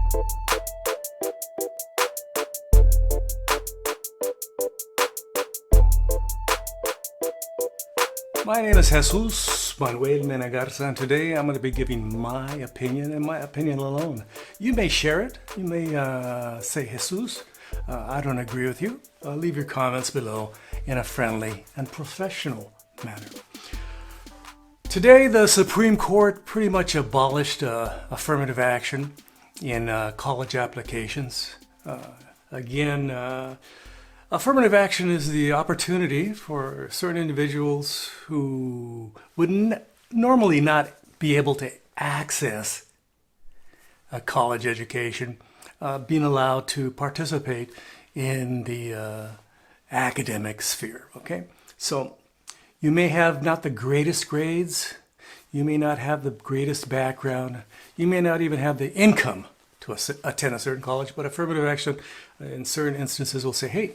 My name is Jesus Manuel Menegarza, and today I'm going to be giving my opinion and my opinion alone. You may share it. You may say, Jesus, I don't agree with you. Leave your comments below in a friendly and professional manner. Today, the Supreme Court pretty much abolished affirmative action in college applications. Affirmative action is the opportunity for certain individuals who would normally not be able to access a college education, being allowed to participate in the academic sphere. Okay, so you may have not the greatest grades, you may not have the greatest background, you may not even have the income to attend a certain college, but affirmative action in certain instances will say, hey,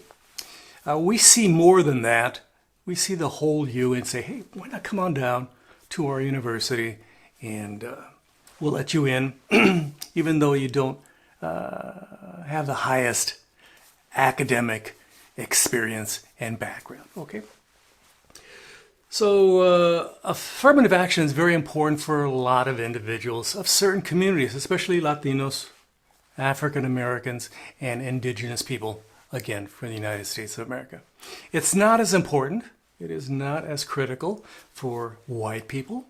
we see more than that. We see the whole you and say, hey, why not come on down to our university and we'll let you in, even though you don't have the highest academic experience and background. Okay. So affirmative action is very important for a lot of individuals of certain communities, especially Latinos, African Americans, and indigenous people. Again, for the United States of America. It's not as important, it is not as critical for white people,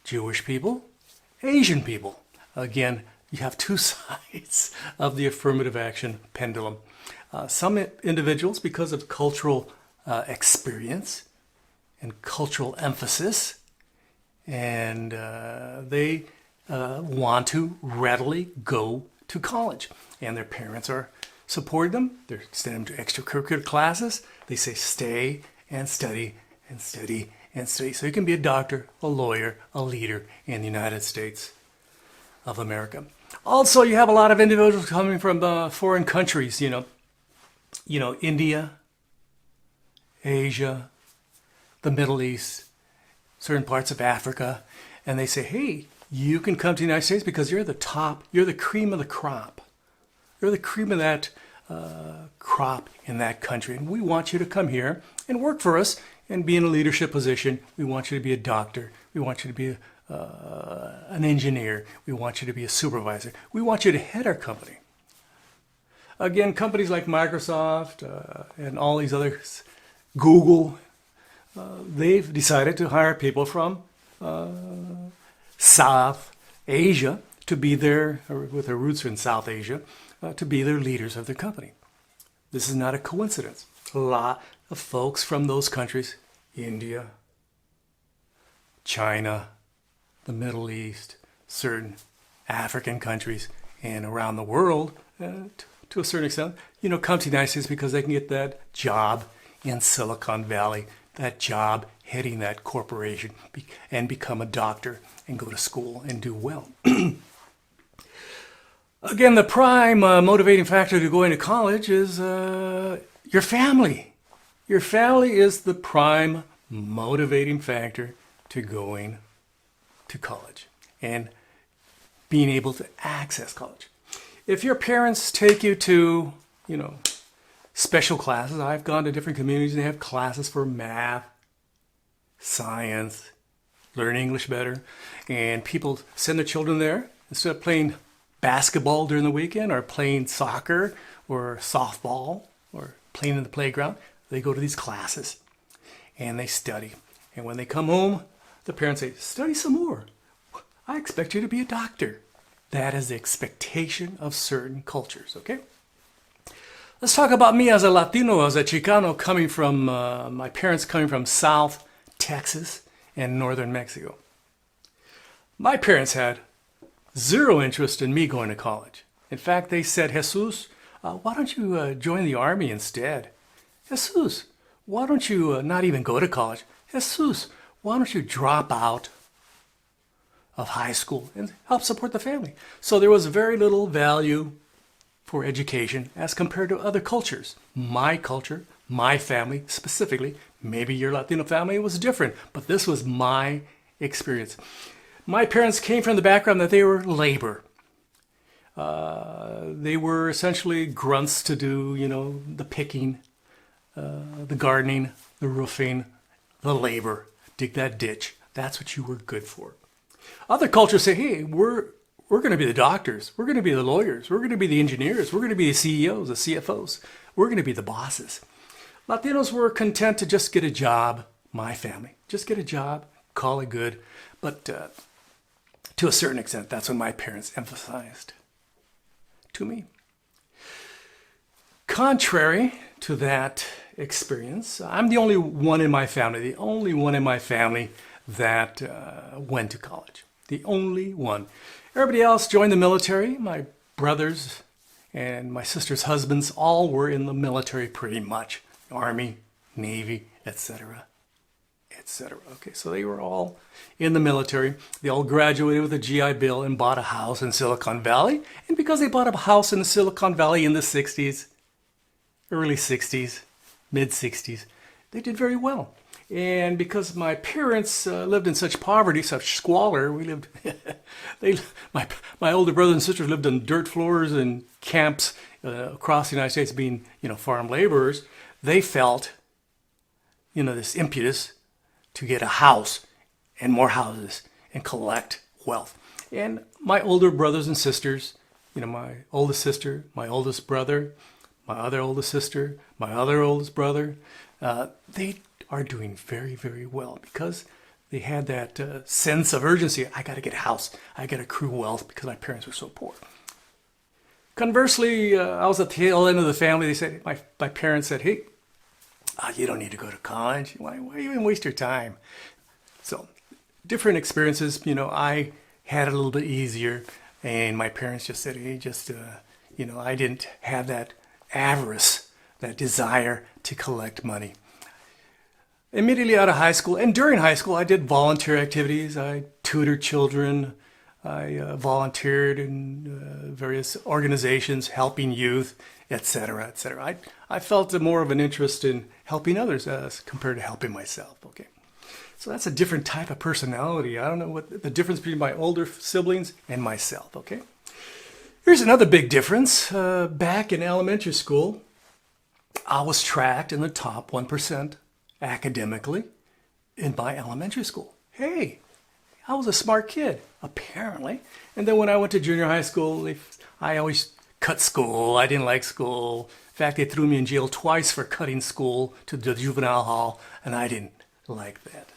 Jewish people, Asian people. Again, you have two sides of the affirmative action pendulum. Some individuals, because of cultural experience and cultural emphasis, and they want to readily go to college, and their parents are support them. They're sending them to extracurricular classes. They say stay and study and study and study. So you can be a doctor, a lawyer, a leader in the United States of America. Also, you have a lot of individuals coming from foreign countries, you know, India, Asia, the Middle East, certain parts of Africa, and they say, hey, you can come to the United States because you're the top, you're the cream of the crop. You're the cream of that crop in that country. And we want you to come here and work for us and be in a leadership position. We want you to be a doctor. We want you to be an engineer. We want you to be a supervisor. We want you to head our company. Again, companies like Microsoft and all these others, Google, they've decided to hire people from South Asia to be there, or with their roots in South Asia, to be their leaders of their company. This is not a coincidence. A lot of folks from those countries, India, China, the Middle East, certain African countries, and around the world, to a certain extent, come to the United States because they can get that job in Silicon Valley, that job heading that corporation, and become a doctor and go to school and do well. Again, the prime motivating factor to going to college is your family. Your family is the prime motivating factor to going to college and being able to access college. If your parents take you to, special classes, I've gone to different communities and they have classes for math, science, learn English better, and people send their children there instead of playing basketball during the weekend or playing soccer or softball or playing in the playground. They go to these classes and they study. And when they come home, the parents say, study some more. I expect you to be a doctor. That is the expectation of certain cultures, okay? Let's talk about me as a Latino, as a Chicano coming from, my parents coming from South Texas and Northern Mexico. My parents had zero interest in me going to college. In fact, they said, Jesus, why don't you join the army instead? Jesus, why don't you not even go to college? Jesus, why don't you drop out of high school and help support the family? So there was very little value for education as compared to other cultures. My culture, my family specifically, maybe your Latino family was different, but this was my experience. My parents came from the background that they were labor. They were essentially grunts to do, the picking, the gardening, the roofing, the labor, dig that ditch. That's what you were good for. Other cultures say, hey, we're going to be the doctors. We're going to be the lawyers. We're going to be the engineers. We're going to be the CEOs, the CFOs. We're going to be the bosses. Latinos were content to just get a job, my family. Just get a job, call it good. But to a certain extent, that's what my parents emphasized to me. Contrary to that experience, I'm the only one in my family, that went to college. The only one. Everybody else joined the military. My brothers and my sister's husbands all were in the military pretty much. Army, Navy, etc., etc. Okay, so they were all in the military. They all graduated with a GI Bill and bought a house in Silicon Valley. And because they bought a house in Silicon Valley in the 60s, early 60s, mid 60s, they did very well. And because my parents lived in such poverty, such squalor, my older brothers and sisters lived on dirt floors and camps across the United States, being farm laborers. They felt this impetus to get a house and more houses and collect wealth. And my older brothers and sisters, my oldest sister, my oldest brother, my other oldest sister, my other oldest brother, they are doing very, very well because they had that sense of urgency. I got to get a house. I got to accrue wealth because my parents were so poor. Conversely, I was at the tail end of the family. They said, my parents said, hey, you don't need to go to college. Why even waste your time? So different experiences. I had it a little bit easier, and my parents just said, hey, I didn't have that avarice, that desire to collect money. Immediately out of high school, and during high school, I did volunteer activities. I tutored children. I volunteered in various organizations, helping youth, etc., etc. I felt more of an interest in helping others as compared to helping myself. Okay, so that's a different type of personality. I don't know what the difference between my older siblings and myself. Okay, here's another big difference. Back in elementary school, I was tracked in the top 1% academically in my elementary school. Hey, I was a smart kid, apparently. And then when I went to junior high school, I always cut school. I didn't like school. In fact, they threw me in jail twice for cutting school to the juvenile hall, and I didn't like that.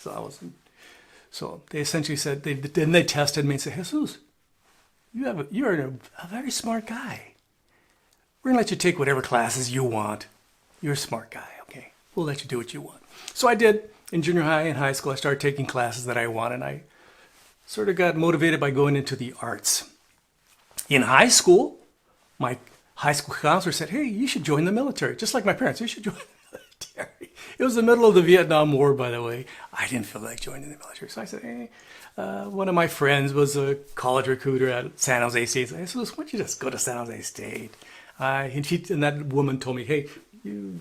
So they essentially said, then they tested me and said, Jesus, you're a very smart guy. We're going to let you take whatever classes you want. You're a smart guy, okay? We'll let you do what you want. So I did. In junior high and high school, I started taking classes that I wanted, and I sort of got motivated by going into the arts. In high school, my high school counselor said, hey, you should join the military. Just like my parents, you should join the military. It was the middle of the Vietnam War, by the way. I didn't feel like joining the military. So I said, hey, one of my friends was a college recruiter at San Jose State. I said, why don't you just go to San Jose State? And that woman told me, hey, you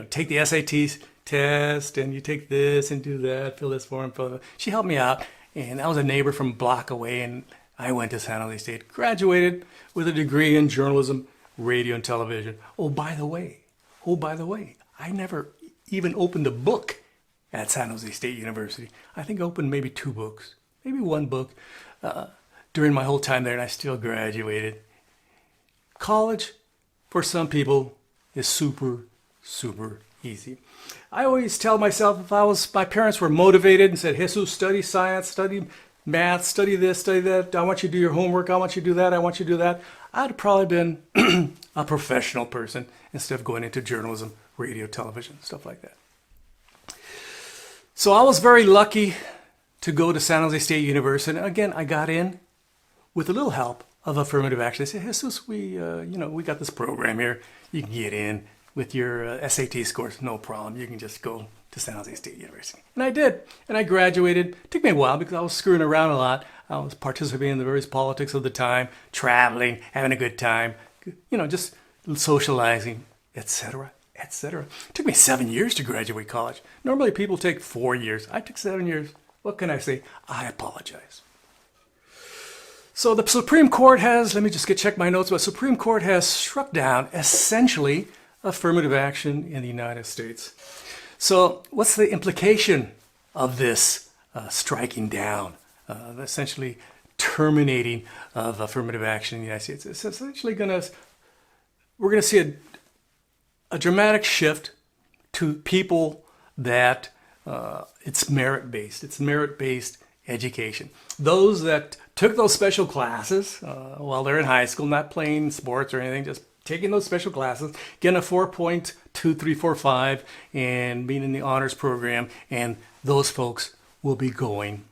take the SAT test, and you take this and do that, fill this form, fill that. She helped me out. And I was a neighbor from a block away, and I went to San Jose State, graduated with a degree in journalism, radio, and television. Oh, by the way, I never even opened a book at San Jose State University. I think I opened maybe 2 books, maybe 1 book during my whole time there, and I still graduated. College, for some people, is super, super easy. I always tell myself if my parents were motivated and said, Jesus, study science, study math, study this, study that, I want you to do your homework, I want you to do that, I want you to do that, I'd have probably been a professional person instead of going into journalism, radio, television, stuff like that. So I was very lucky to go to San Jose State University. And again, I got in with a little help of affirmative action. They said, Jesus, we got this program here. You can get in with your SAT scores, no problem. You can just go to San Jose State University. And I did. And I graduated. It took me a while because I was screwing around a lot. I was participating in the various politics of the time, traveling, having a good time, just socializing, etc., etc. It took me 7 years to graduate college. Normally people take 4 years. I took 7 years. What can I say? I apologize. So the Supreme Court has, let me just check my notes, but Supreme Court has struck down essentially affirmative action in the United States. So what's the implication of this striking down, essentially terminating of affirmative action in the United States? It's essentially we're going to see a dramatic shift to people that it's merit-based. It's merit-based education. Those that took those special classes while they're in high school, not playing sports or anything, just taking those special classes, getting a 4.2345 and being in the honors program, and those folks will be going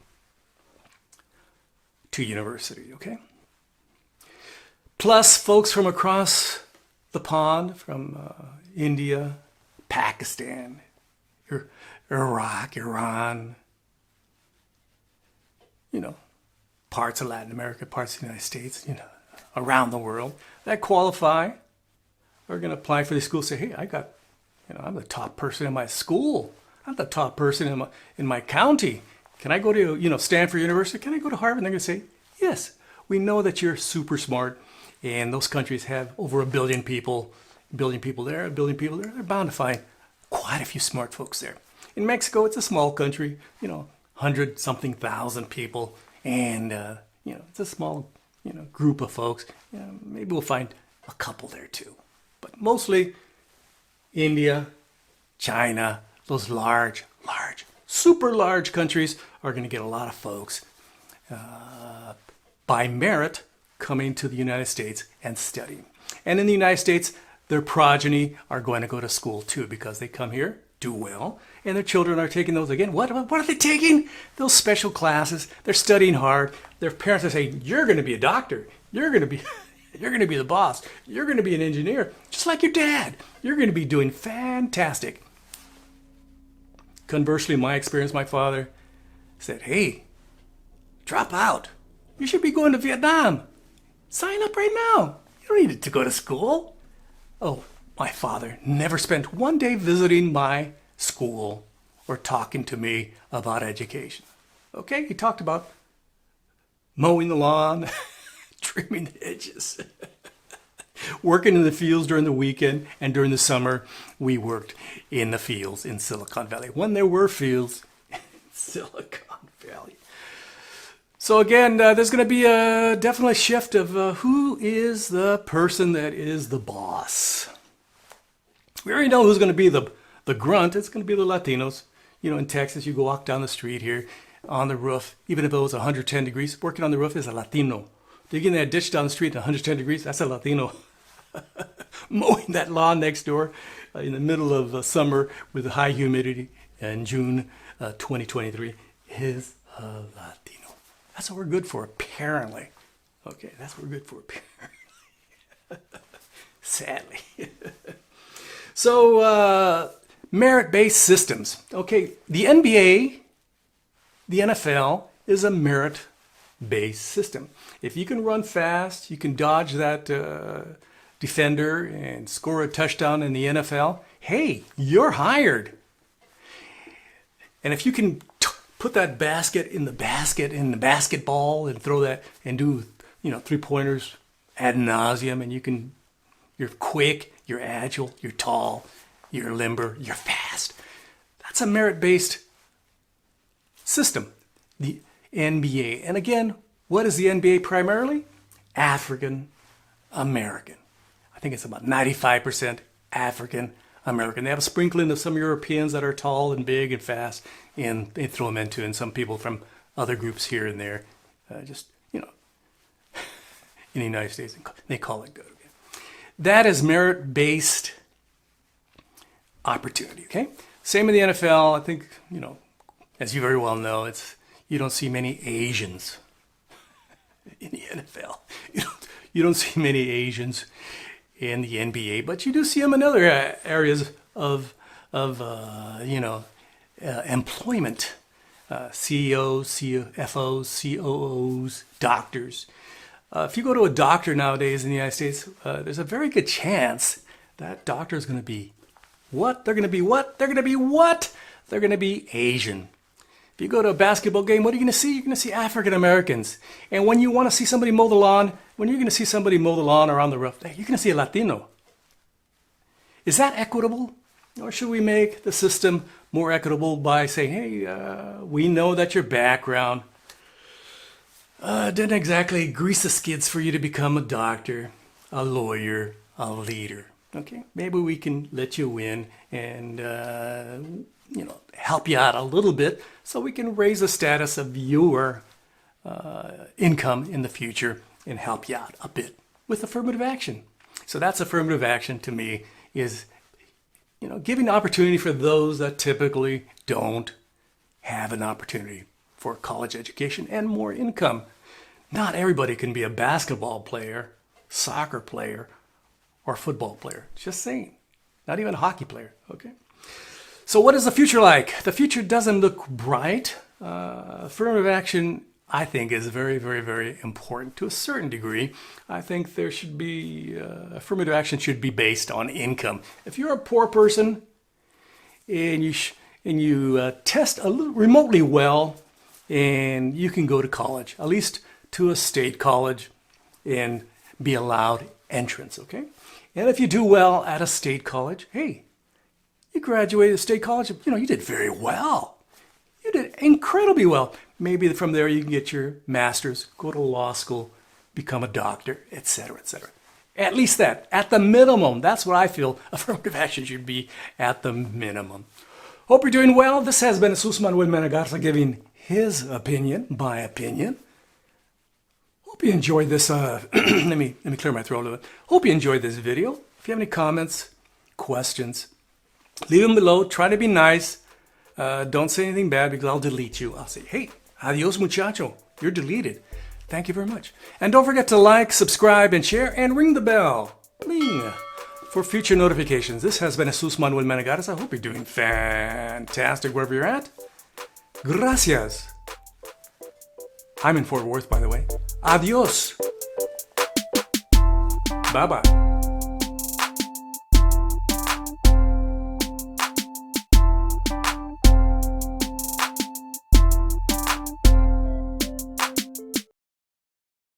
to university, okay? Plus folks from across the pond, from India, Pakistan, Iraq, Iran, parts of Latin America, parts of the United States, around the world, that qualify are going to apply for the school. Say, hey, I'm the top person in my school. I'm the top person in my county. Can I go to, Stanford University? Can I go to Harvard? And they're going to say, yes, we know that you're super smart. And those countries have over 1 billion people, there, 1 billion people there. They're bound to find quite a few smart folks there. In Mexico, it's a small country, 100-something thousand people. And, it's a small, group of folks. Maybe we'll find a couple there too. But mostly India, China, those large, super large countries are going to get a lot of folks by merit coming to the United States and studying. And in the United States, their progeny are going to go to school too because they come here, do well, and their children are taking those again. What are they taking? Those special classes. They're studying hard. Their parents are saying, you're going to be a doctor. You're going to be the boss. You're going to be an engineer, just like your dad. You're going to be doing fantastic. Conversely, my experience, my father said, hey, drop out. You should be going to Vietnam. Sign up right now. You don't need to go to school. Oh, my father never spent one day visiting my school or talking to me about education. Okay, he talked about mowing the lawn, trimming the hedges, working in the fields during the weekend, and during the summer, we worked in the fields in Silicon Valley, when there were fields in Silicon Valley. So again, there's going to be a definite shift of who is the person that is the boss. We already know who's going to be the grunt. It's going to be the Latinos. In Texas, you go walk down the street here on the roof, even if it was 110 degrees, working on the roof is a Latino. Digging that ditch down the street at 110 degrees, that's a Latino. Mowing that lawn next door in the middle of summer with high humidity in June 2023 is a Latino. That's what we're good for, apparently. Okay, that's what we're good for, apparently. Sadly. So, merit-based systems. Okay, the NBA, the NFL is a merit-based system. If you can run fast, you can dodge that defender and score a touchdown in the NFL, hey, you're hired. And if you can put that basket in the basketball and throw that and do, 3-pointers ad nauseum, and you're quick, you're agile, you're tall, you're limber, you're fast. That's a merit-based system, the NBA. And again, what is the NBA primarily? African American. I think it's about 95% African American. They have a sprinkling of some Europeans that are tall and big and fast, and they throw them into, and some people from other groups here and there, in the United States, they call it good. Okay? That is merit-based opportunity. Okay, same in the NFL. I think as you very well know, you don't see many Asians in the NFL. You don't see many Asians in the NBA, but you do see them in other areas of employment. CEOs, CFOs, COOs, doctors. If you go to a doctor nowadays in the United States, there's a very good chance that doctor is going to be what? They're going to be what? They're going to be what? They're going to be Asian. If you go to a basketball game, what are you going to see? You're going to see African Americans. And when you want to see somebody mow the lawn, when you're going to see somebody mow the lawn or on the roof, you're going to see a Latino. Is that equitable? Or should we make the system more equitable by saying, hey, we know that your background didn't exactly grease the skids for you to become a doctor, a lawyer, a leader. Okay, maybe we can let you in and help you out a little bit so we can raise the status of your income in the future and help you out a bit with affirmative action. So that's affirmative action to me, is giving opportunity for those that typically don't have an opportunity for college education and more income. Not everybody can be a basketball player, soccer player, or football player. Just saying. Not even a hockey player. Okay. So what is the future like? The future doesn't look bright. Affirmative action, I think, is very, very, very important to a certain degree. I think there should be, affirmative action should be based on income. If you're a poor person and you test a little remotely well, and you can go to college, at least to a state college, and be allowed entrance, okay? And if you do well at a state college, hey, you graduated state college, you did very well. You did incredibly well. Maybe from there you can get your master's, go to law school, become a doctor, etc., etc. At least that, at the minimum. That's what I feel affirmative action should be, at the minimum. Hope you're doing well. This has been Jesus Manuel Menegarza giving his opinion, my opinion. Hope you enjoyed this. Let me clear my throat a little bit. Hope you enjoyed this video. If you have any comments, questions, leave them below. Try to be nice. Don't say anything bad because I'll delete you. I'll say, hey, adios muchacho. You're deleted. Thank you very much. And don't forget to like, subscribe, and share, and ring the bell. Bling. For future notifications. This has been Jesus Manuel Menegarza. I hope you're doing fantastic wherever you're at. Gracias. I'm in Fort Worth, by the way. Adios. Bye-bye.